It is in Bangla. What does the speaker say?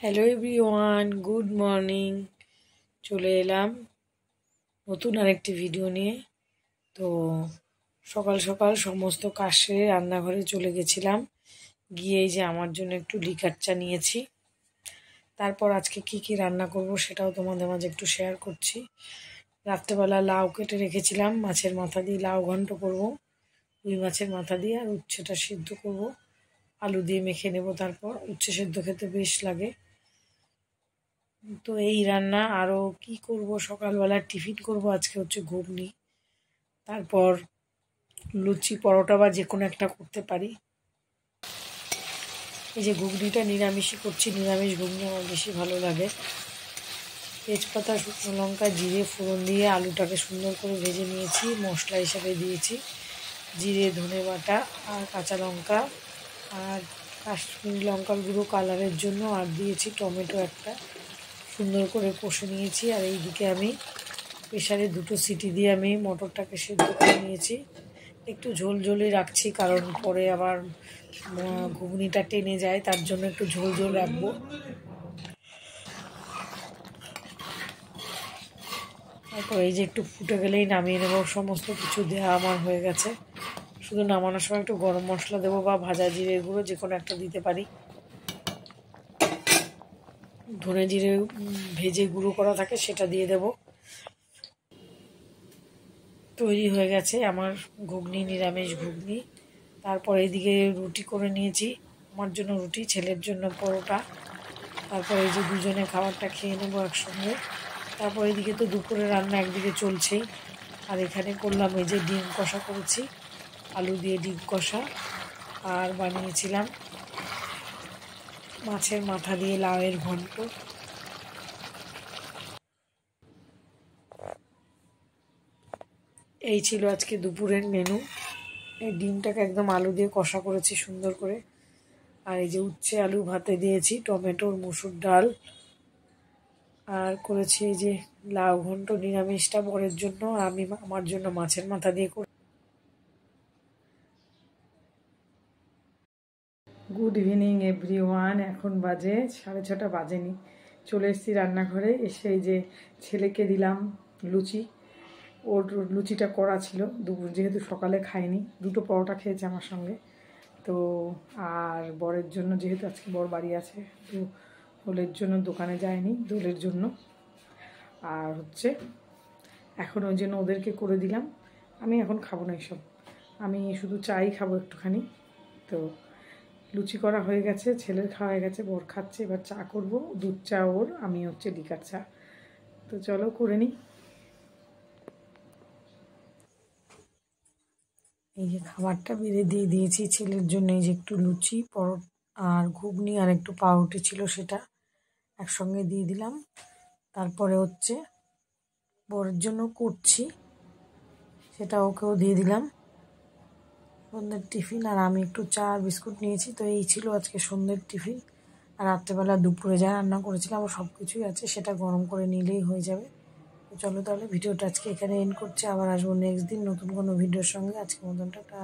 Hello everyone, good morning. চলে এলাম নতুন আরেকটি ভিডিও নিয়ে। তো সকাল সকাল সমস্ত কাজ সেরে রান্নাঘরে চলে গেছিলাম। গিয়ে যে আমার জন্য একটু লিকার চা নিয়েছি। তারপর আজকে কি কি রান্না করব সেটাও তোমাদের মাঝে একটু শেয়ার করছি। রাত্রেবেলা লাউ কেটে রেখেছিলাম, মাছের মাথা দিয়ে লাউ ঘন্ট করব, রুই মাছের মাথা দিয়ে, আর উচ্ছেটা সিদ্ধ করব, আলু দিয়ে মেখে নেব। তারপর উচ্ছে সিদ্ধ খেতে বেশ লাগে। তো এই রান্না। আরও কি করব, সকালবেলা টিফিন করব আজকে হচ্ছে ঘুগনি, তারপর লুচি পরোটা বা যে কোনো একটা করতে পারি। এই যে ঘুগনিটা নিরামিষই করছি, নিরামিষ ঘুগনি আমার বেশি ভালো লাগে। তেজপাতা, শুকনো লঙ্কা, জিরে ফোড়ন দিয়ে আলুটাকে সুন্দর করে ভেজে নিয়েছি। মশলা হিসাবে দিয়েছি জিরে, ধনে বাটা আর কাঁচা লঙ্কা আর কাশ্মীরি লঙ্কার গুঁড়ো কালারের জন্য, আর দিয়েছি টমেটো একটা। সুন্দর করে কষে নিয়েছি। আর এইদিকে আমি প্রেশারে 2টো সিটি দিয়ে আমি মটরটাকে সেদ্ধ করে নিয়েছি। একটু ঝোল ঝোলই রাখছি, কারণ পরে আবার ঘুগনিটা টেনে যায়, তার জন্য একটু ঝোল ঝোল রাখবো। তারপর এই যে একটু ফুটে গেলেই নামিয়ে নেব। সমস্ত কিছু দেওয়া আমার হয়ে গেছে। শুধু নামানোর সময় একটু গরম মশলা দেবো বা ভাজা জিরে গুঁড়ো যে কোনো একটা দিতে পারি। ধনে জিরে ভেজে গুঁড়ো করা থাকে সেটা দিয়ে দেব। তৈরি হয়ে গেছে আমার ঘুগনি, নিরামিষ ঘুগনি। তারপর এইদিকে রুটি করে নিয়েছি, আমার জন্য রুটি, ছেলের জন্য পরোটা। তারপর এই যে দুজনে খাবারটা খেয়ে নেবো একসঙ্গে। তারপর এইদিকে তো দুপুরে রান্না একদিকে চলছেই। আর এখানে করলাম এই যে ডিম কষা করেছি, আলু দিয়ে ডিম কষা। আর বানিয়েছিলাম মাছের মাথা দিয়ে লাউয়ের ঘন্ট। এই ছিল আজকে দুপুরের মেনু। এই ডিমটাকে একদম আলু দিয়ে কষা করেছি সুন্দর করে। আর এই যে উচ্ছে আলু ভাতে দিয়েছি, টমেটোর মুসুর ডাল। আর করেছি এই যে লাউ ঘন্ট, নিরামিষটা বরের জন্য, আর আমি আমার জন্য মাছের মাথা দিয়ে করি। Good evening everyone. এখন বাজে 6:30 বাজেনি। চলে এসেছি রান্নাঘরে। এসে এই যে ছেলেকে দিলাম লুচি। ওর লুচিটা করা ছিল, দুপুর যেহেতু সকালে খায়নি, 2টো পরোটা খেয়েছে আমার সঙ্গে। তো আর বরের জন্য, যেহেতু আজকে বর বাড়ি আছে, তো দোলের জন্য দোকানে যায়নি, দোলের জন্য। আর হচ্ছে এখন ওই জন্য ওদেরকে করে দিলাম। আমি এখন খাবো না এসব, আমি শুধু চাই খাবো একটুখানি। তো লুচি করা হয়ে গেছে, ছেলের খাওয়া হয়ে গেছে, বর খাচ্ছে। এবার চা করব, দুধ চা ওর, আমি হচ্ছে লিকার চা। তো চলো করে নিই। এই যে খাবারটা বেড়ে দিয়ে দিয়েছি ছেলের জন্য। এই যে একটু লুচি আর ঘুগনি আর একটু পাউরুটি ছিল, সেটা একসঙ্গে দিয়ে দিলাম। তারপরে হচ্ছে বরের জন্য করছি, সেটা ওকেও দিয়ে দিলাম সন্ধ্যের টিফিন। আর আমি একটু চা আর বিস্কুট নিয়েছি। তো এই ছিল আজকে সন্ধ্যের টিফিন। আর রাত্রেবেলা দুপুরে যা রান্না করেছিলাম সব কিছুই আছে, সেটা গরম করে নিলেই হয়ে যাবে। তো চলো তাহলে ভিডিওটা আজকে এখানে এন্ড করছি। আবার আসবো নেক্সট দিন নতুন কোনো ভিডিওর সঙ্গে। আজকের মতন টাটা।